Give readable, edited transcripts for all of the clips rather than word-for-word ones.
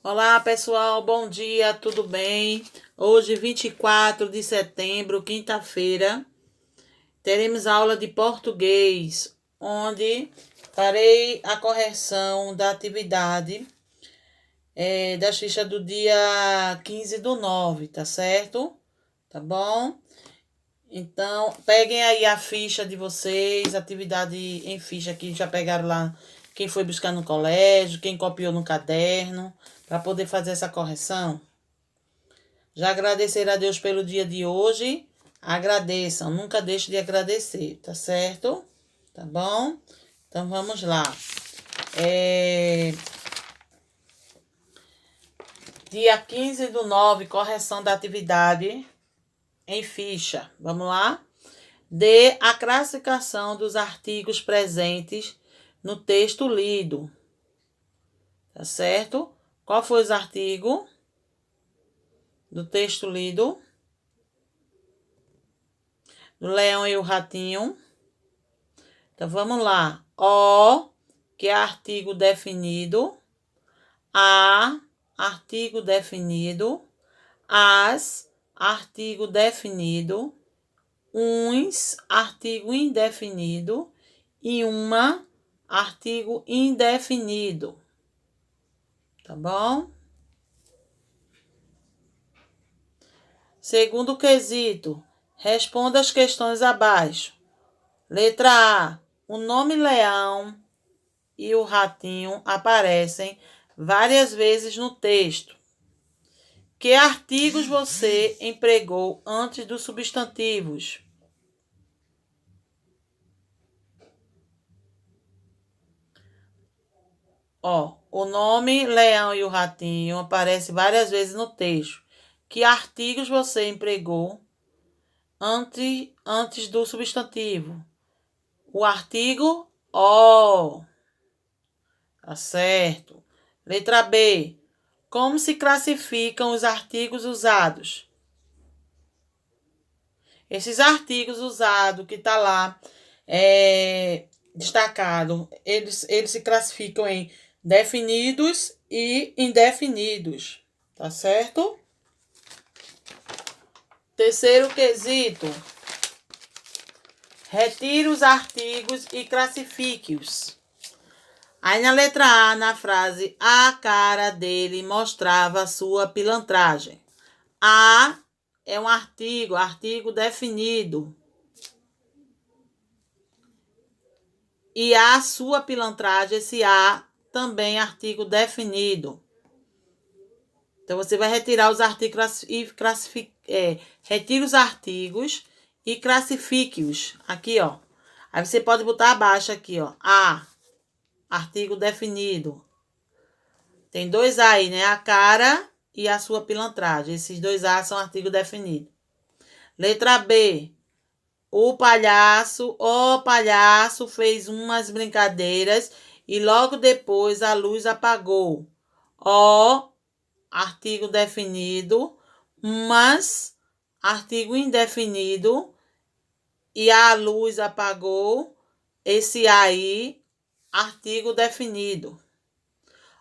Olá, pessoal, bom dia, tudo bem? Hoje, 24 de setembro, quinta-feira, teremos aula de português, onde farei a correção da atividade das fichas do dia 15/9, tá certo? Tá bom? Então, peguem aí a ficha de vocês, atividade em ficha que já pegaram lá, quem foi buscar no colégio, quem copiou no caderno, para poder fazer essa correção. Já agradecer a Deus pelo dia de hoje. Agradeçam, nunca deixe de agradecer, tá certo? Tá bom? Então vamos lá. Dia 15/9, correção da atividade em ficha. Vamos lá? Dê a classificação dos artigos presentes no texto lido. Tá certo? Qual foi os artigos do texto lido? Do Leão e o Ratinho. Então, vamos lá. O, que é artigo definido. A, artigo definido. As, artigo definido. Uns, artigo indefinido. E uma, artigo indefinido. Tá bom? Segundo quesito, responda as questões abaixo. Letra A. O nome leão e o ratinho aparecem várias vezes no texto. Que artigos você empregou antes dos substantivos? O nome leão e o ratinho aparece várias vezes no texto. Que artigos você empregou antes do substantivo? O artigo o. Tá certo. Letra B. Como se classificam os artigos usados? Esses artigos usados que tá lá destacado, eles se classificam em definidos e indefinidos. Tá certo? Terceiro quesito. Retire os artigos e classifique-os. Aí na letra A, na frase, a cara dele mostrava sua pilantragem. A é um artigo definido. E a sua pilantragem, esse A, também é artigo definido. Então, você vai retirar os artigos e retire os artigos e classifique-os. Aqui, ó. Aí você pode botar abaixo aqui, ó. A, artigo definido. Tem dois A aí, né? A cara e a sua pilantragem. Esses dois A são artigo definido. Letra B. O palhaço fez umas brincadeiras e logo depois a luz apagou. O, artigo definido, mas artigo indefinido e a luz apagou. Esse aí, artigo definido.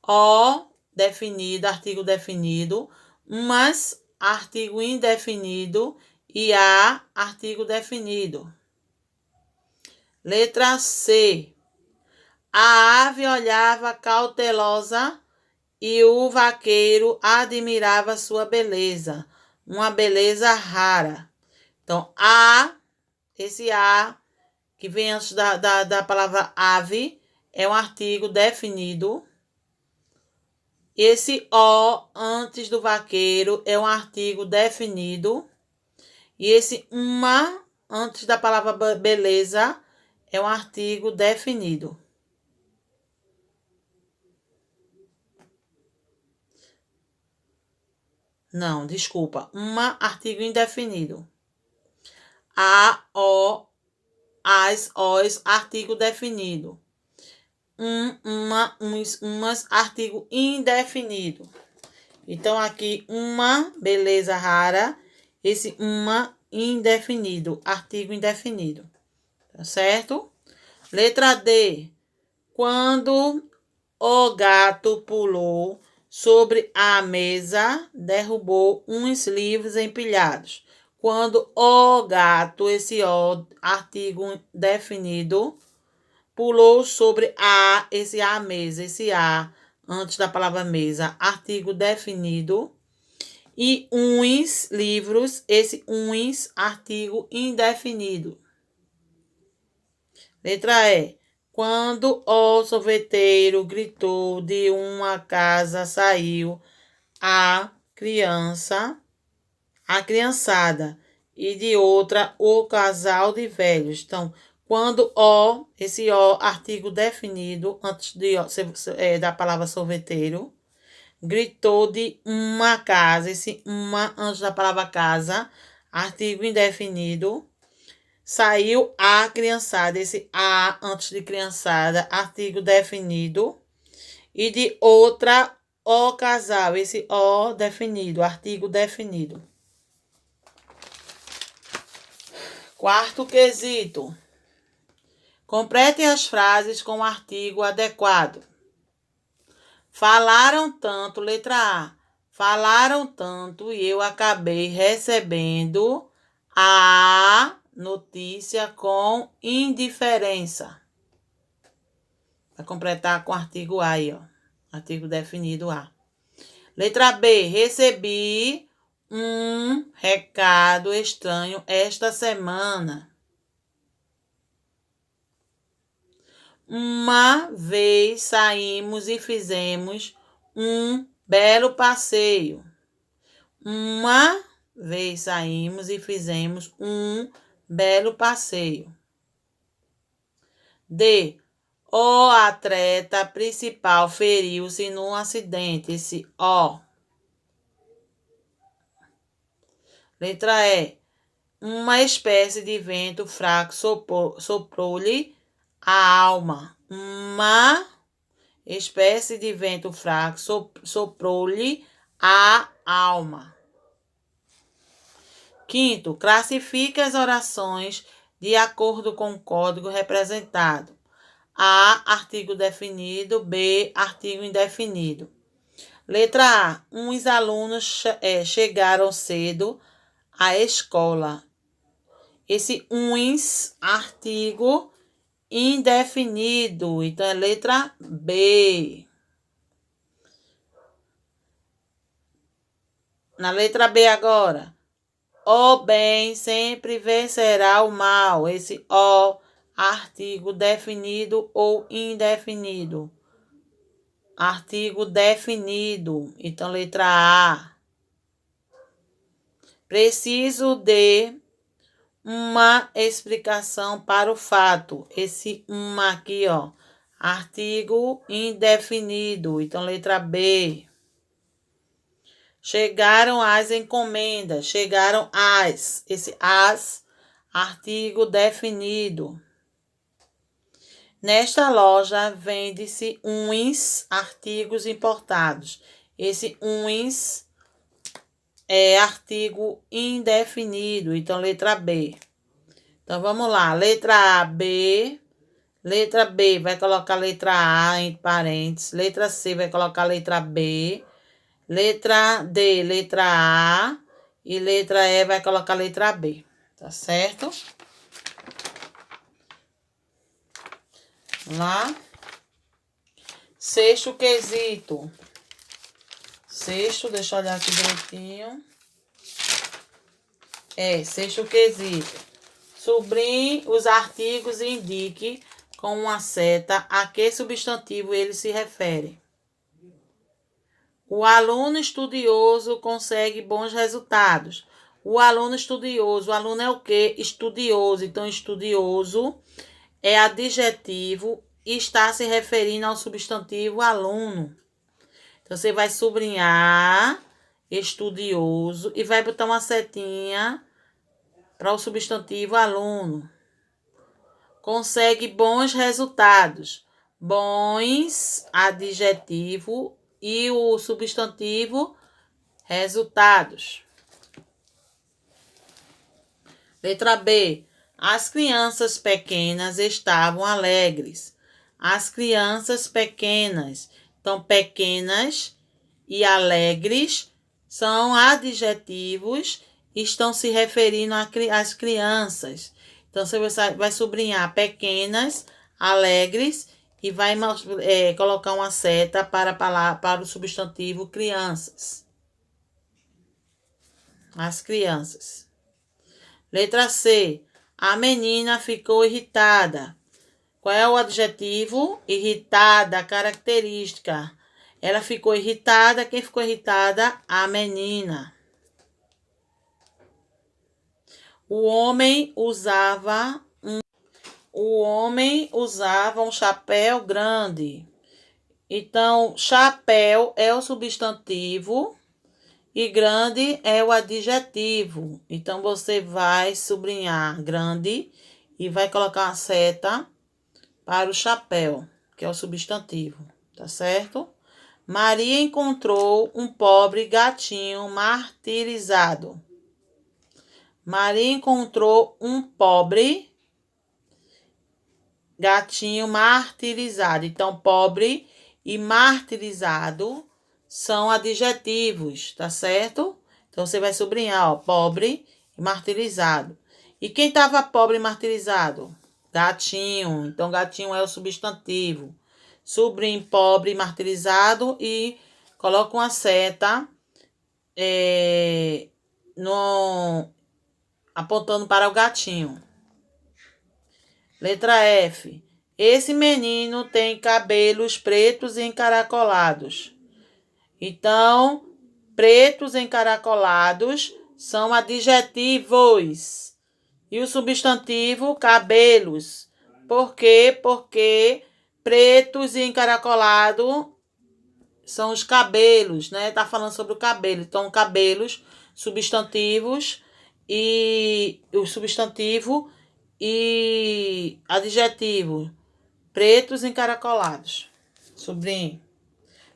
O, definido, artigo definido, mas artigo indefinido e a, artigo definido. Letra C. A ave olhava cautelosa e o vaqueiro admirava sua beleza, uma beleza rara. Então, esse A, que vem antes da palavra ave, é um artigo definido. Esse O, antes do vaqueiro, é um artigo definido. E esse uma, antes da palavra beleza, é um artigo definido. Não, desculpa. Uma, artigo indefinido. A, o, as, os, artigo definido. Uma, uns, umas, artigo indefinido. Então, aqui, uma, beleza rara. Esse uma, indefinido, artigo indefinido. Tá certo? Letra D. Quando o gato pulou sobre a mesa, derrubou uns livros empilhados. Quando o gato, esse o, artigo definido, pulou sobre a, esse a mesa, esse a, antes da palavra mesa, artigo definido, e uns livros, esse uns, artigo indefinido. Letra E. Quando o sorveteiro gritou de uma casa, saiu a criançada, e de outra o casal de velhos. Então, quando o, esse o, artigo definido, antes de, da palavra sorveteiro, gritou de uma casa, esse uma antes da palavra casa, artigo indefinido, saiu a criançada, esse a antes de criançada, artigo definido, e de outra o casal, esse o definido, artigo definido. Quarto quesito. Complete as frases com o artigo adequado. Falaram tanto, letra A. Falaram tanto e eu acabei recebendo a notícia com indiferença. Vai completar com o artigo A aí, ó. Artigo definido A. Letra B. Recebi um recado estranho esta semana. Uma vez saímos e fizemos um belo passeio. Uma vez saímos e fizemos um belo passeio. D. O atleta principal feriu-se num acidente. Esse O. Letra E. Uma espécie de vento fraco soprou-lhe a alma. Uma espécie de vento fraco soprou-lhe a alma. Quinto, classifique as orações de acordo com o código representado. A, artigo definido. B, artigo indefinido. Letra A. Uns alunos chegaram cedo à escola. Esse uns, artigo indefinido. Então, é letra B. Na letra B agora. O bem sempre vencerá o mal. Esse O, artigo definido ou indefinido. Artigo definido. Então, letra A. Preciso de uma explicação para o fato. Esse uma aqui, ó. Artigo indefinido. Então, letra B. Chegaram as encomendas. Chegaram as. Esse as, artigo definido. Nesta loja vende-se uns artigos importados. Esse uns é artigo indefinido. Então, letra B. Então, vamos lá. Letra A, B. Letra B vai colocar letra A entre parênteses. Letra C vai colocar letra B. Letra D, letra A. E letra E vai colocar letra B. Tá certo? Vamos lá. Sexto quesito. Sexto, deixa eu olhar aqui direitinho. Sexto quesito. Sublinhe os artigos e indique com uma seta a que substantivo ele se refere. O aluno estudioso consegue bons resultados. O aluno estudioso, o aluno é o quê? Estudioso. Então, estudioso é adjetivo e está se referindo ao substantivo aluno. Então, você vai sublinhar estudioso e vai botar uma setinha para o substantivo aluno. Consegue bons resultados. Bons, adjetivo, e o substantivo, resultados. Letra B. As crianças pequenas estavam alegres. As crianças pequenas. Então, pequenas e alegres são adjetivos e estão se referindo às crianças. Então, você vai sublinhar pequenas, alegres e vai colocar uma seta para o substantivo crianças. As crianças. Letra C. A menina ficou irritada. Qual é o adjetivo? Irritada, característica. Ela ficou irritada. Quem ficou irritada? A menina. O homem usava um chapéu grande. Então, chapéu é o substantivo e grande é o adjetivo. Então, você vai sublinhar grande e vai colocar uma seta para o chapéu, que é o substantivo, tá certo? Maria encontrou um pobre gatinho martirizado. Maria encontrou um pobre gatinho martirizado. Então, pobre e martirizado são adjetivos, tá certo? Então, você vai sublinhar, ó, pobre e martirizado. E quem estava pobre e martirizado? Gatinho. Então, gatinho é o substantivo. Sublinhe pobre e martirizado e coloca uma seta apontando para o gatinho. Letra F. Esse menino tem cabelos pretos e encaracolados. Então, pretos encaracolados são adjetivos. E o substantivo, cabelos. Por quê? Porque pretos e encaracolados são os cabelos, né? Tá falando sobre o cabelo. Então, cabelos, substantivos e o substantivo e adjetivo. Pretos encaracolados. Sublinhe.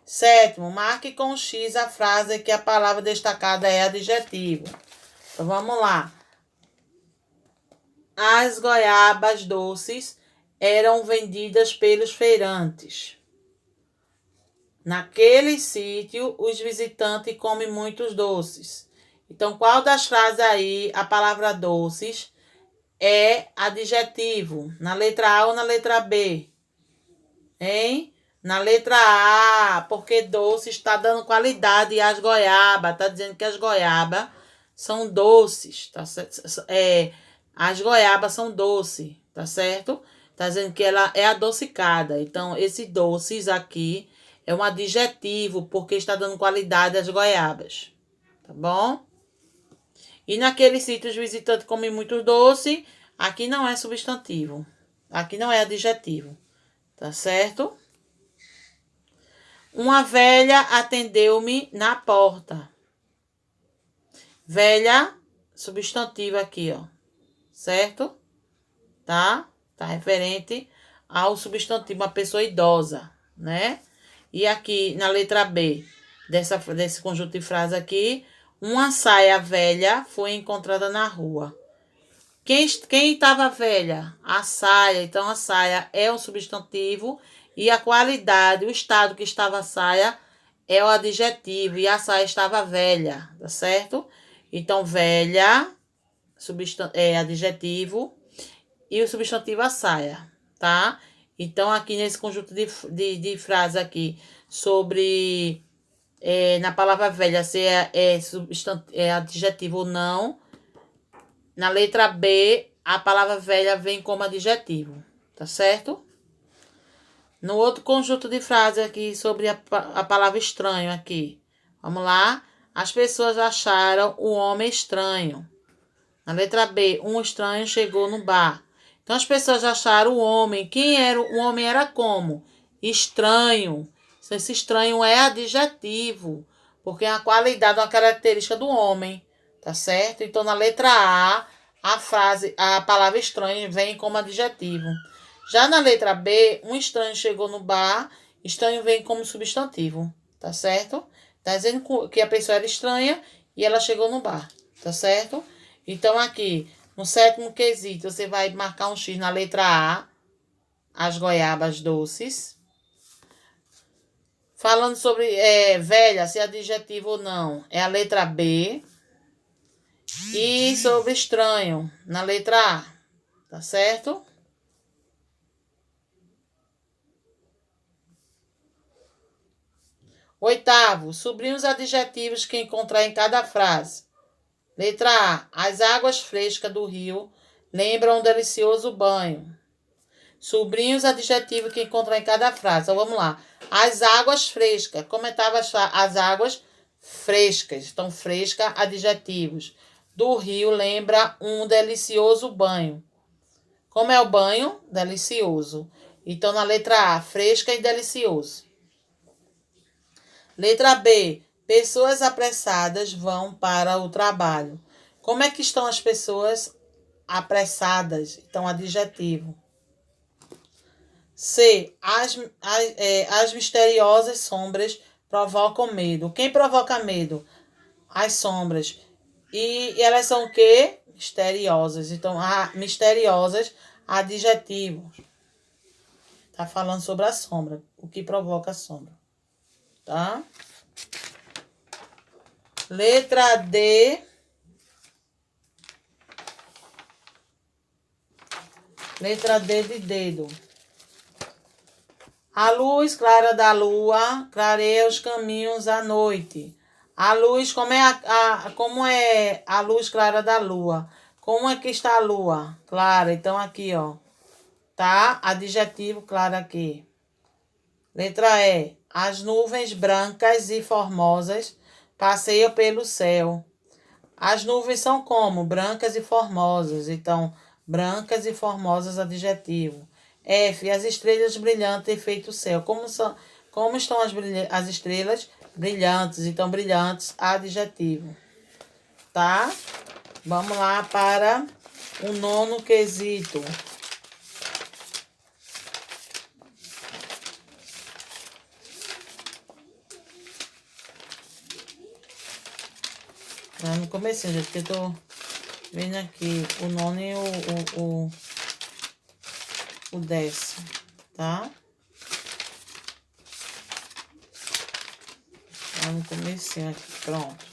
7º, marque com X a frase que a palavra destacada é adjetivo. Então, vamos lá. As goiabas doces eram vendidas pelos feirantes. Naquele sítio, os visitantes comem muitos doces. Então, qual das frases aí, a palavra doces, é adjetivo? Na letra A ou na letra B? Hein? Na letra A, porque doce está dando qualidade às goiabas. Está dizendo que as goiabas são doces. Tá certo? As goiabas são doces, tá certo? Está dizendo que ela é adocicada. Então, esse doces aqui é um adjetivo, porque está dando qualidade às goiabas. Tá bom? E naquele sítio os visitantes comem muito doce. Aqui não é substantivo. Aqui não é adjetivo. Tá certo? Uma velha atendeu-me na porta. Velha, substantivo aqui, ó. Certo? Tá? Tá referente ao substantivo, uma pessoa idosa, né? E aqui, na letra B, desse conjunto de frases aqui, uma saia velha foi encontrada na rua. Quem estava velha? A saia. Então, a saia é um substantivo e a qualidade, o estado que estava a saia é o adjetivo e a saia estava velha, tá certo? Então, velha é adjetivo e o substantivo a saia, tá? Então, aqui nesse conjunto de frases aqui sobre na palavra velha se é adjetivo ou não, na letra B, a palavra velha vem como adjetivo, tá certo? No outro conjunto de frases aqui sobre a palavra estranho aqui. Vamos lá. As pessoas acharam o homem estranho. Na letra B, um estranho chegou no bar. Então, as pessoas acharam o homem. Quem era? O homem era como? Estranho. Esse estranho é adjetivo, porque é uma qualidade, uma característica do homem, tá certo? Então, na letra A, a palavra estranho vem como adjetivo. Já na letra B, um estranho chegou no bar, estranho vem como substantivo, tá certo? Tá dizendo que a pessoa era estranha e ela chegou no bar, tá certo? Então, aqui, no 7º quesito, você vai marcar um X na letra A, as goiabas doces. Falando sobre velha, se é adjetivo ou não, é a letra B. E sobre estranho, na letra A. Tá certo? Oitavo, sublinhe os adjetivos que encontrar em cada frase. Letra A. As águas frescas do rio lembram um delicioso banho. Sublinhe os adjetivos que encontrar em cada frase. Então, vamos lá. As águas frescas. Como estavam as águas frescas? Então, fresca, adjetivos. Do rio lembra um delicioso banho. Como é o banho? Delicioso. Então, na letra A, fresca e delicioso. Letra B. Pessoas apressadas vão para o trabalho. Como é que estão as pessoas apressadas? Então, adjetivo. C. As misteriosas sombras provocam medo. Quem provoca medo? As sombras. E elas são o quê? Misteriosas. Então, misteriosas, adjetivo. Tá falando sobre a sombra. O que provoca a sombra. Tá? Letra D. Letra D de dedo. A luz clara da lua clareia os caminhos à noite. A luz, como é a luz clara da lua? Como é que está a lua? Clara. Então, aqui, ó. Tá? Adjetivo claro aqui. Letra E. As nuvens brancas e formosas passeiam pelo céu. As nuvens são como? Brancas e formosas. Então, brancas e formosas, adjetivo. F. As estrelas brilhantes enfeitam o céu. Como estão as estrelas? Brilhantes. Então, brilhantes, adjetivo. Tá? Vamos lá para o nono quesito. Lá no comecinho, gente, que eu tô vendo aqui o nono e o décimo, tá? Lá no comecinho aqui, pronto.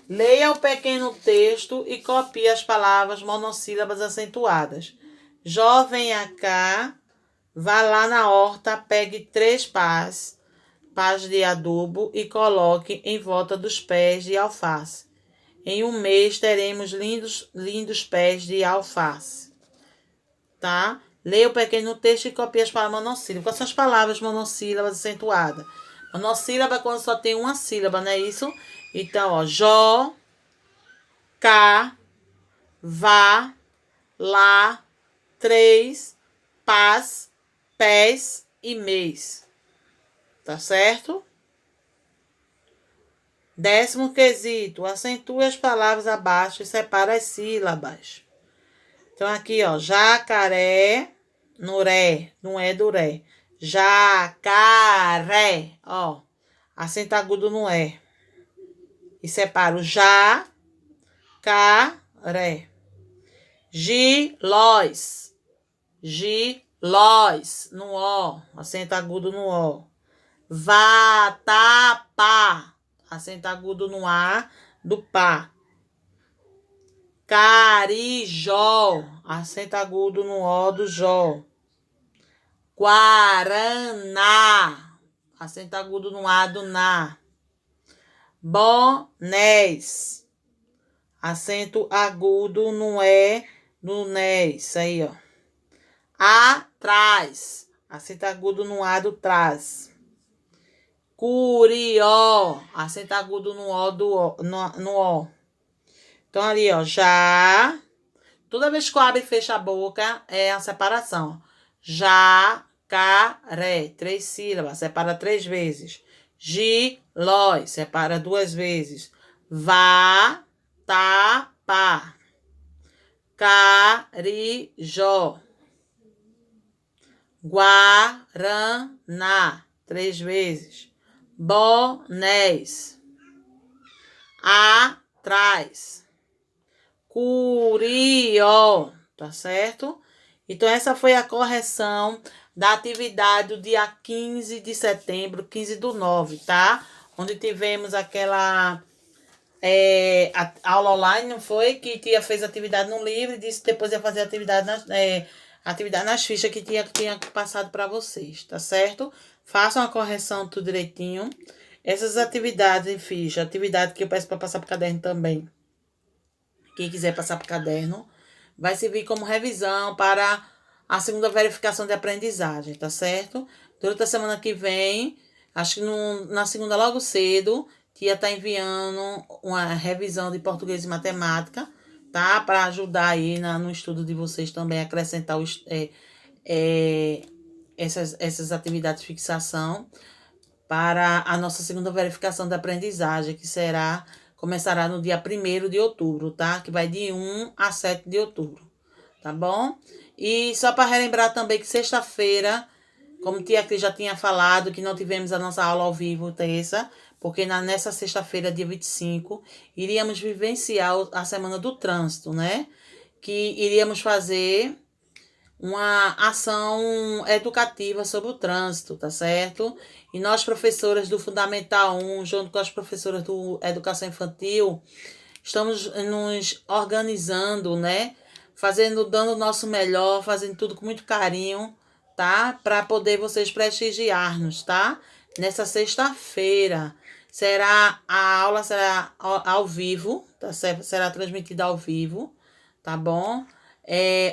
Leia o pequeno texto e copie as palavras monossílabas acentuadas. Jovem cá, vá lá na horta, pegue 3 pás de adubo e coloque em volta dos pés de alface. Em um mês teremos lindos pés de alface. Tá? Leia o pequeno texto e copie as palavras monossílabas. Quais são as palavras monossílabas acentuadas? Monossílaba é quando só tem uma sílaba, não é isso? Então, ó, jó, cá, vá, lá, 3, pás, pés e mês. Tá certo? 10º quesito, acentue as palavras abaixo e separa as sílabas. Então, aqui, ó, jacaré, no ré, não é do ré. Jacaré, ó, acento agudo no é. E separa o já, cá, ré. Gilóis, gilóis, no ó, acento agudo no ó. Vatapá, acento agudo no A, do pá. Carijó, acento agudo no O do Jó. Guaraná, acento agudo no A do Na. Bonés, acento agudo no E do Nés, aí, ó. Atrás, acento agudo no A do trás. Curió, acento agudo no O do O, no O. Então, ali, ó, já. Toda vez que eu abro e fecho a boca, é a separação. Jacaré, 3 sílabas, separa 3 vezes. Gilói, separa 2 vezes. Vatapá. Carijó. Guaraná, 3 vezes. Bonés. Atrás. Curió, tá certo? Então, essa foi a correção da atividade do dia 15 de setembro, 15/9, tá? Onde tivemos aquela a aula online, não foi? Que tia fez atividade no livro e disse que depois ia fazer atividade nas fichas que tinha passado para vocês, tá certo? Façam a correção tudo direitinho. Essas atividades em ficha, atividade que eu peço para passar para o caderno também. Quem quiser passar para o caderno, vai servir como revisão para a segunda verificação de aprendizagem, tá certo? Durante a semana que vem, acho que na segunda logo cedo, tia tá enviando uma revisão de português e matemática, tá? Para ajudar aí no estudo de vocês também, acrescentar essas atividades de fixação para a nossa segunda verificação da aprendizagem, que começará no dia 1º de outubro, tá? Que vai de 1 a 7 de outubro, tá bom? E só para relembrar também que sexta-feira, como tia Cris já tinha falado, que não tivemos a nossa aula ao vivo terça, porque nessa sexta-feira, dia 25, iríamos vivenciar a Semana do Trânsito, né? Que iríamos fazer uma ação educativa sobre o trânsito, tá certo? E nós, professoras do Fundamental 1, junto com as professoras do Educação Infantil, estamos nos organizando, né? Dando o nosso melhor, fazendo tudo com muito carinho, tá? Para poder vocês prestigiar-nos, tá? Nessa sexta-feira. A aula será ao vivo, tá certo? Será transmitida ao vivo, tá bom?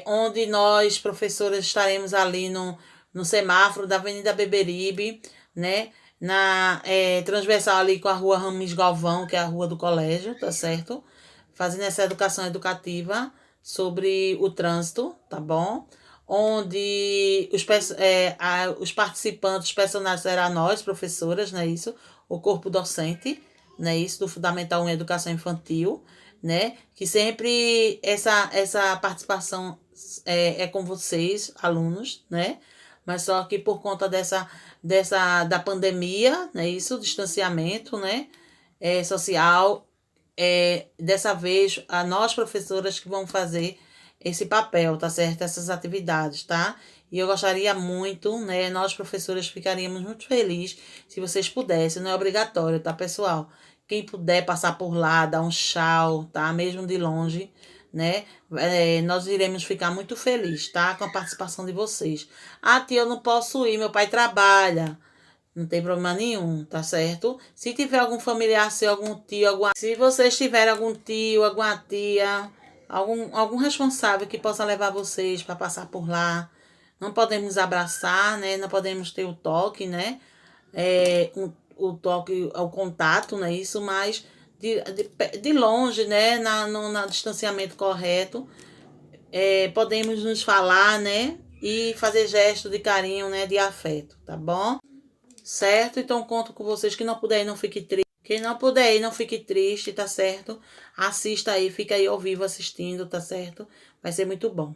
Onde nós, professoras, estaremos ali no semáforo da Avenida Beberibe, né? Transversal ali com a rua Rames Galvão, que é a rua do colégio, tá certo? Fazendo essa educação educativa sobre o trânsito, tá bom? Onde os participantes, os personagens serão nós, professoras, não é isso? O corpo docente, não é isso? Do Fundamental 1 Educação Infantil, né? Que sempre essa participação é com vocês, alunos, né? Mas só que por conta da pandemia, né? Isso, distanciamento, né? Social, dessa vez, a nós professoras que vão fazer esse papel, tá certo? Essas atividades, tá? E eu gostaria muito, né? Nós professoras ficaríamos muito felizes se vocês pudessem, não é obrigatório, tá, pessoal? Quem puder passar por lá, dar um tchau, tá? Mesmo de longe, né? Nós iremos ficar muito felizes, tá? Com a participação de vocês. Ah, tia, eu não posso ir, meu pai trabalha. Não tem problema nenhum, tá certo? Se tiver algum familiar seu, algum tio, se vocês tiverem algum tio, alguma tia, algum responsável que possa levar vocês para passar por lá, não podemos abraçar, né? Não podemos ter o toque, né? O toque, o contato, né? Isso, mas de longe, né? No distanciamento correto, podemos nos falar, né? E fazer gesto de carinho, né? De afeto, tá bom? Certo? Então, conto com vocês. Quem não puder ir, não fique triste. Quem não puder ir, não fique triste, tá certo? Assista aí, fica aí ao vivo assistindo, tá certo? Vai ser muito bom.